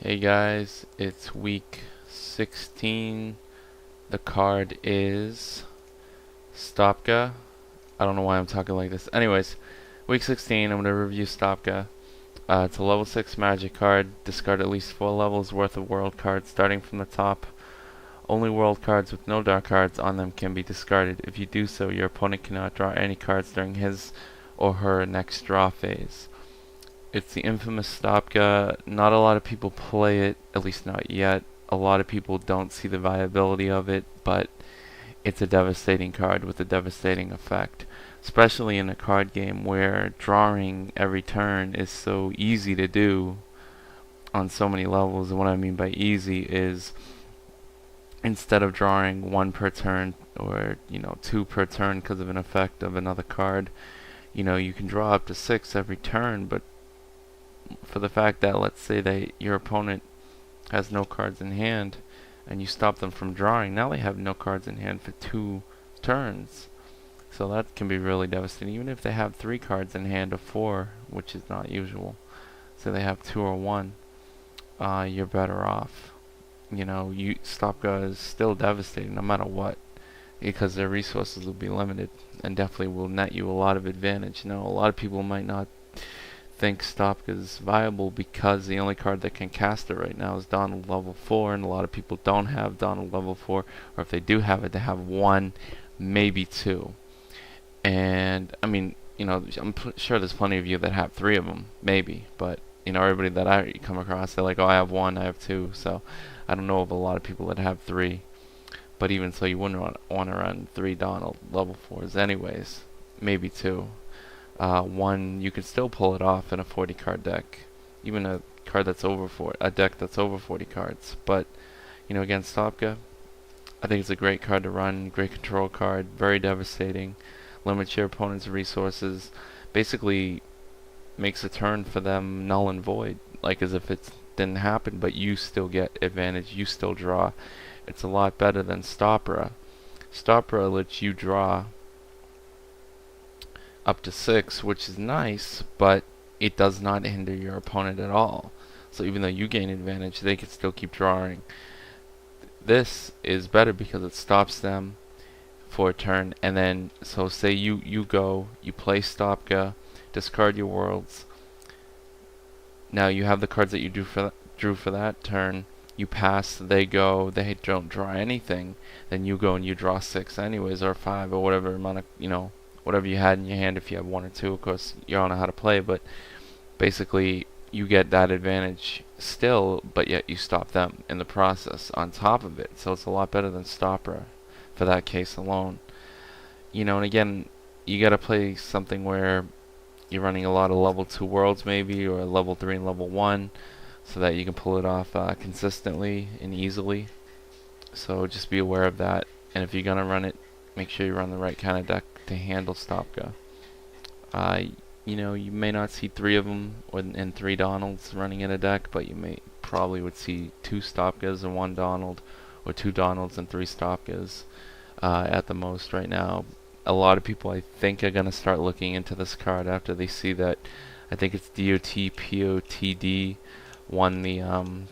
Hey guys, it's week 16. The card is Stopga. I don't know why I'm talking like this. Anyways, week 16, I'm going to review Stopga. It's a level 6 magic card. Discard at least 4 levels worth of world cards starting from the top. Only world cards with no dark cards on them can be discarded. If you do so, your opponent cannot draw any cards during his or her next draw phase. It's the infamous Stopga. Not a lot of people play it, at least not yet. A lot of people don't see the viability of it, but it's a devastating card with a devastating effect. Especially in a card game where drawing every turn is so easy to do on so many levels. And what I mean by easy is instead of drawing one per turn or two per turn because of an effect of another card, you can draw up to 6 every turn, but for the fact that let's say that your opponent has no cards in hand and you stop them from drawing, now they have no cards in hand for 2 turns. So that can be really devastating, even if they have 3 cards in hand or 4, which is not usual. So they have 2 or 1, you're better off. Stopga is still devastating no matter what, because their resources will be limited and definitely will net you a lot of advantage. Now, a lot of people might not think Stopga is viable because the only card that can cast it right now is Donald level 4, and a lot of people don't have Donald level 4, or if they do have it, they have 1, maybe 2. And I mean, I'm sure there's plenty of you that have 3 of them, maybe, but everybody that I come across, they're like, oh, I have 1, I have 2, so I don't know of a lot of people that have 3. But even so, you wouldn't want to run 3 Donald level 4s anyways, maybe 2. 1, you could still pull it off in a 40 card deck, even a deck that's over 40 cards. But against Stopga, I think it's a great card to run, great control card, very devastating, limits your opponent's resources, basically makes a turn for them null and void, like as if it didn't happen, but you still get advantage, you still draw. It's a lot better than Stopra. Stopra lets you draw up to 6, which is nice, but it does not hinder your opponent at all. So even though you gain advantage, they can still keep drawing. This is better because it stops them for a turn, and then so say you play Stopga, discard your worlds. Now you have the cards that you drew for that turn. You pass, they go, they don't draw anything. Then you go and you draw 6 anyways, or 5, or whatever amount of whatever you had in your hand. If you have 1 or 2, of course, you don't know how to play, but basically you get that advantage still, but yet you stop them in the process on top of it. So it's a lot better than Stopper for that case alone. And again, you gotta play something where you're running a lot of level 2 worlds maybe, or level 3 and level 1, so that you can pull it off consistently and easily. So just be aware of that, and if you're gonna run it, make sure you run the right kind of deck to handle Stopga. You may not see 3 of them and 3 Donalds running in a deck, but you probably would see 2 Stopgas and 1 Donald, or 2 Donalds and 3 Stopgas at the most right now. A lot of people, I think, are going to start looking into this card after they see that, I think it's DOTPOTD won the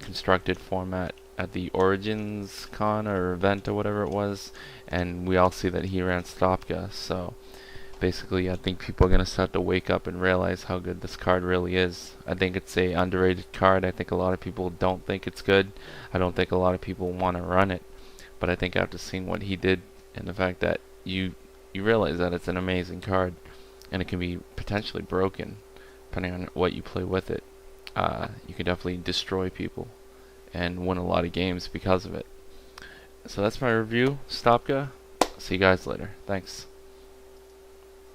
constructed format at the Origins Con or event or whatever it was, and we all see that he ran Stopga. So basically, I think people are going to start to wake up and realize how good this card really is. I think it's a underrated card. I think a lot of people don't think it's good. I don't think a lot of people want to run it, but I think after seeing what he did and the fact that you realize that it's an amazing card, and it can be potentially broken depending on what you play with it. You can definitely destroy people and win a lot of games because of it. So that's my review, Stopga. See you guys later. Thanks.